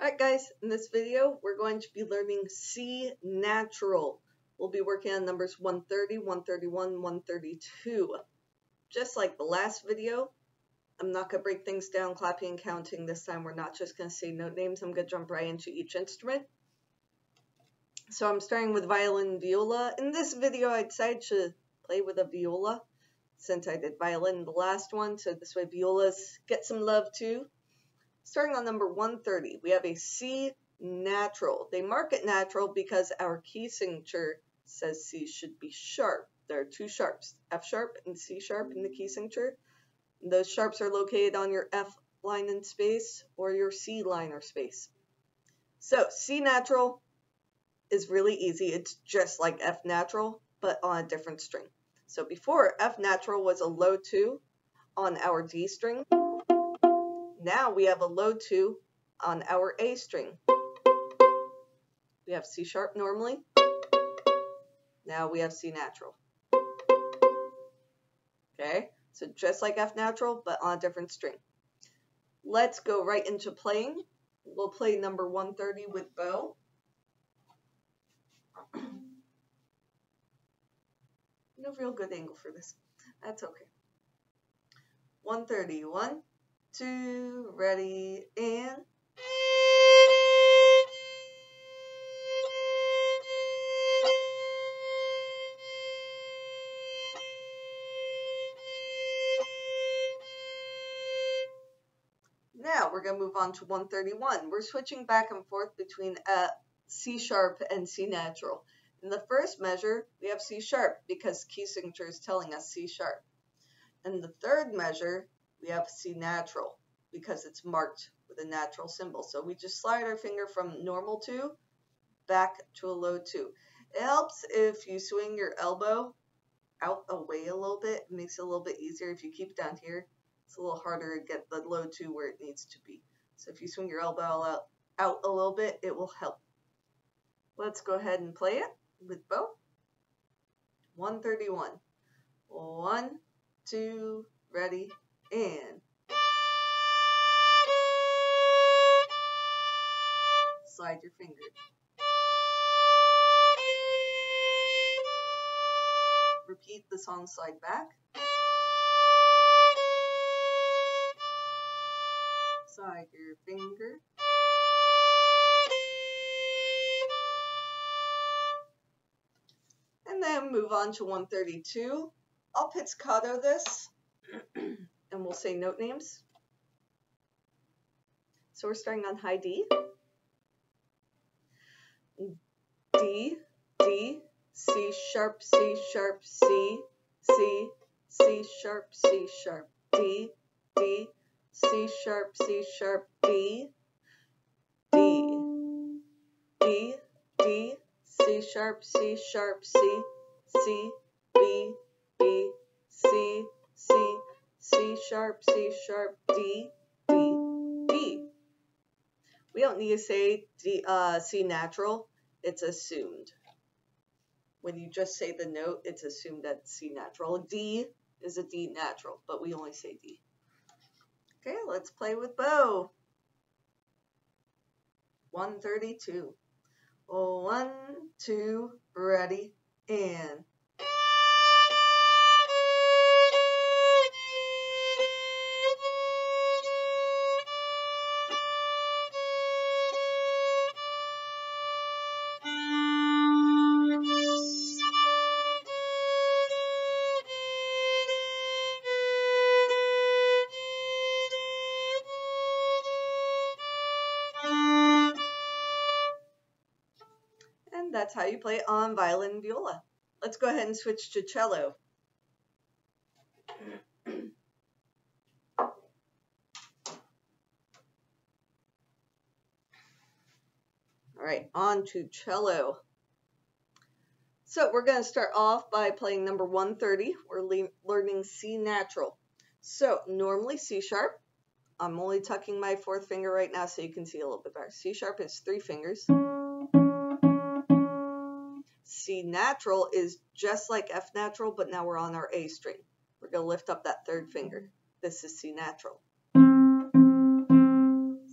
Alright guys, in this video we're going to be learning C natural. We'll be working on numbers 130, 131, 132. Just like the last video, I'm not going to break things down, clapping and counting. This time we're not just going to say note names, I'm going to jump right into each instrument. So I'm starting with violin viola. In this video I decided to play with a viola since I did violin in the last one, so this way violas get some love too. Starting on number 130, we have a C natural. They mark it natural because our key signature says C should be sharp. There are two sharps, F sharp and C sharp in the key signature. Those sharps are located on your F line in space or your C line or space. So C natural is really easy. It's just like F natural, but on a different string. So before, F natural was a low 2 on our D string. Now we have a low 2 on our A string. We have C sharp normally. Now we have C natural. Okay, so just like F natural, but on a different string. Let's go right into playing. We'll play number 130 with bow. No real good angle for this. That's okay. 130, 1, 2, ready, and now we're going to move on to 131. We're switching back and forth between C sharp and C natural. In the first measure, we have C sharp because key signature is telling us C sharp. In the third measure, we have C natural because it's marked with a natural symbol. So we just slide our finger from normal 2 back to a low 2. It helps if you swing your elbow out away a little bit. It makes it a little bit easier. If you keep it down here, it's a little harder to get the low 2 where it needs to be. So if you swing your elbow out a little bit, it will help. Let's go ahead and play it with bow. 131. 1, 2, ready, and slide your finger. Repeat the song, slide back. Slide your finger. And then move on to 132. I'll pizzicato this, and we'll say note names. So we're starting on high D. D, D, C sharp, C sharp, C, C, C sharp, C sharp, D, D, C sharp, C sharp, D, D, D, D, C sharp, C sharp, C, C, B, B, C, C, C sharp, D, D, D. We don't need to say D, C natural, it's assumed. When you just say the note, it's assumed that C natural. D is a D natural, but we only say D. Okay, let's play with bow. 132. 1, 2, ready, and that's how you play on violin viola. Let's go ahead and switch to cello. Alright, on to cello. So we're going to start off by playing number 130. We're learning C natural. So normally C sharp. I'm only tucking my 4th finger right now so you can see a little bit better. C sharp is 3 fingers. C natural is just like F natural, but now we're on our A string. We're going to lift up that 3rd finger. This is C natural.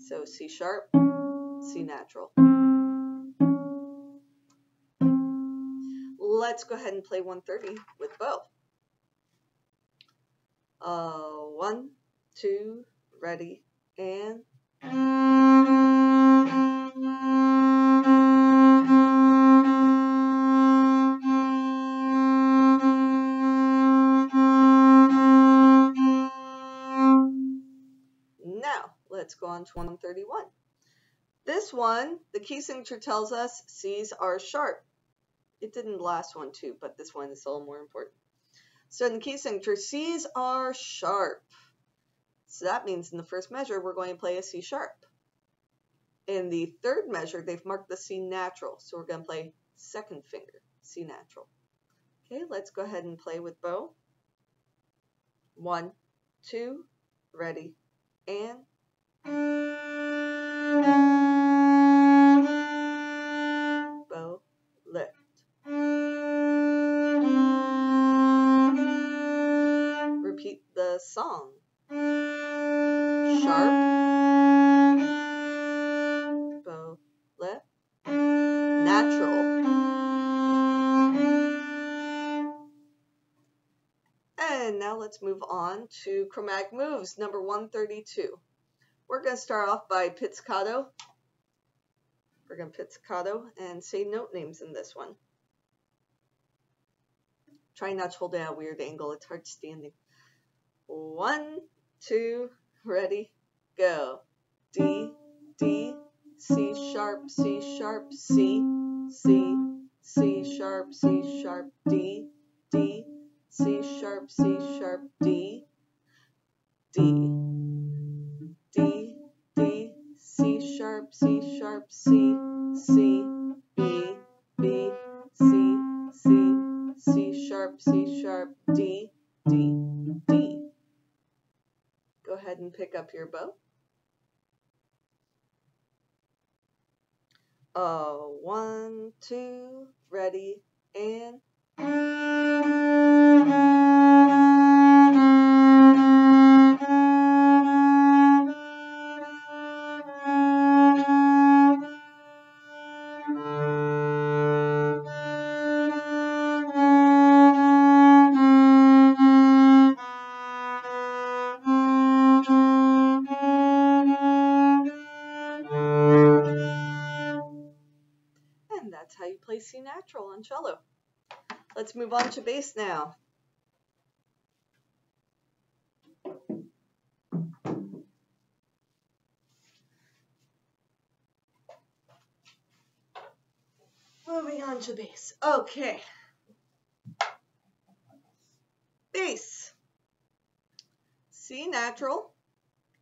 So C sharp, C natural. Let's go ahead and play 130 with bow. 1, 2, ready, and now let's go on to 131. This one, the key signature tells us C's are sharp. It did in the last one too, but this one is a little more important. So in the key signature, C's are sharp. So that means in the first measure, we're going to play a C sharp. In the third measure, they've marked the C natural. So we're going to play second finger, C natural. Okay, let's go ahead and play with bow. 1, 2, ready, and bow, lift. Repeat the song. Sharp, bow, lift, natural. And now let's move on to chromatic moves, number 132. We're going to start off by pizzicato. We're going to pizzicato and say note names in this one. Try not to hold it at a weird angle. It's hard standing. 1, 2, ready, go. D, D, C sharp, C sharp, C, C, C sharp, C sharp, D, D, C sharp, C sharp, D, D, D, D, C sharp, C sharp, C, C, B, B, C, C, C sharp, C sharp, D, D, D. Go ahead and pick up your bow. 1, 2, ready, and that's how you play C natural on cello. Let's move on to bass now. Moving on to bass. Okay. Bass. C natural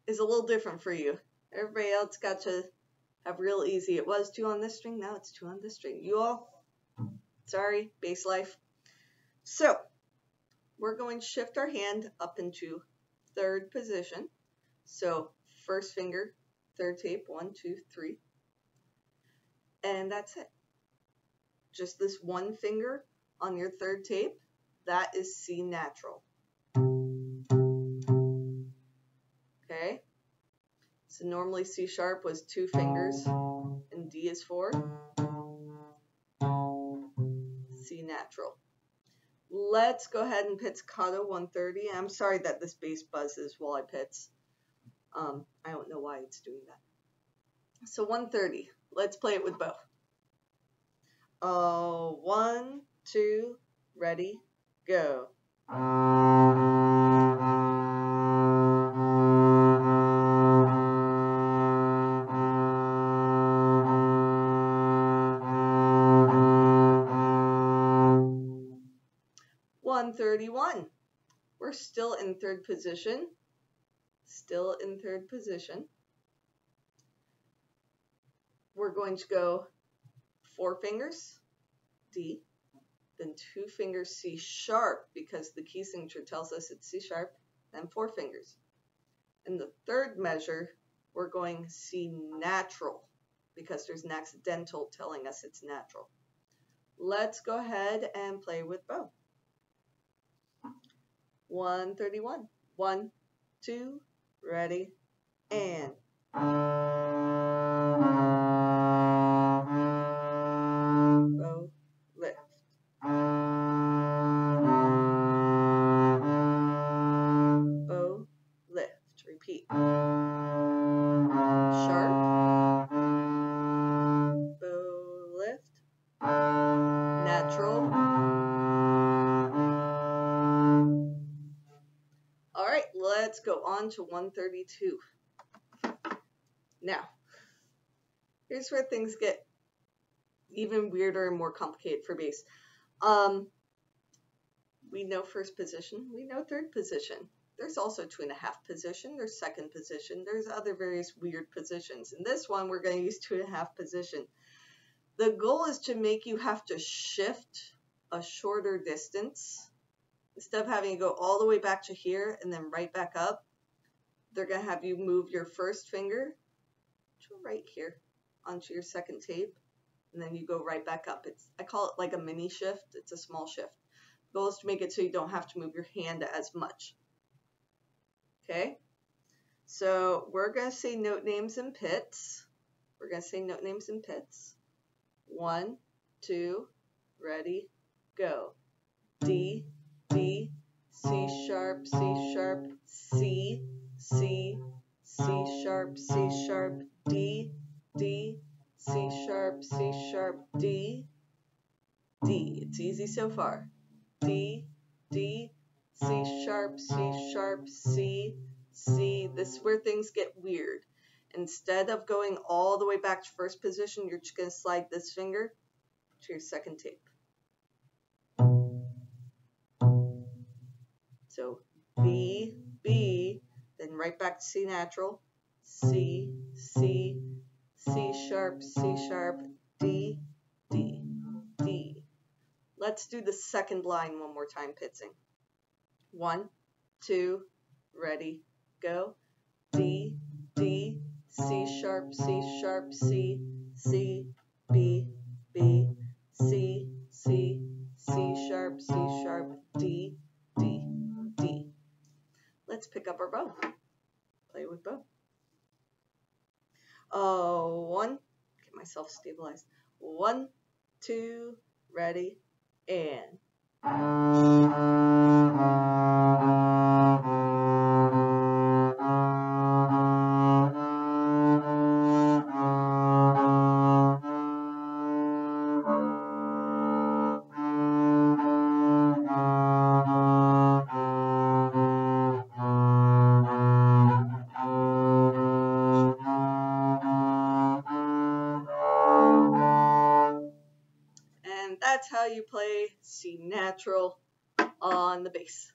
is a little different for you. Everybody else got to have real easy. It was 2 on this string, now it's 2 on this string. You all, sorry, bass life. So, we're going to shift our hand up into third position. So, first finger, third tape, 1, 2, 3. And that's it. Just this one finger on your third tape, that is C natural. Okay? So normally C sharp was 2 fingers and D is 4. C natural. Let's go ahead and pizzicato 130. I'm sorry that this bass buzzes while I pizz. I don't know why it's doing that. So 130. Let's play it with bow. 1, 2, ready, go. We're still in third position. Still in third position. We're going to go 4 fingers, D, then 2 fingers C sharp because the key signature tells us it's C sharp, then 4 fingers. In the third measure, we're going C natural because there's an accidental telling us it's natural. Let's go ahead and play with bow. 131. 1, 2, ready, and on to 132. Now, here's where things get even weirder and more complicated for bass. We know first position, we know third position. There's also 2.5 position, there's second position, there's other various weird positions. In this one, we're going to use 2.5 position. The goal is to make you have to shift a shorter distance. Instead of having to go all the way back to here and then right back up, they're going to have you move your first finger to right here onto your second tape, and then you go right back up. I call it like a mini shift. It's a small shift. The goal is to make it so you don't have to move your hand as much. Okay? So we're going to say note names and pits. We're going to say note names and pits. 1, 2, ready, go. D, D, C sharp, C sharp, C, C, C sharp, C sharp, D, D, C sharp, C sharp, D, D. It's easy so far. D, D, C sharp, C sharp, C, C. This is where things get weird. Instead of going all the way back to first position, you're just going to slide this finger to your second tape. So B, B, then right back to C natural, C, C, C sharp, D, D, D. Let's do the second line one more time, pitsing. 1, 2, ready, go. D, D, C sharp, C, C, B, B, C, C, C sharp, D, D, D. Let's pick up our bow. Play with bow. 1, get myself stabilized. 1, 2, ready, and. That's how you play C natural on the bass.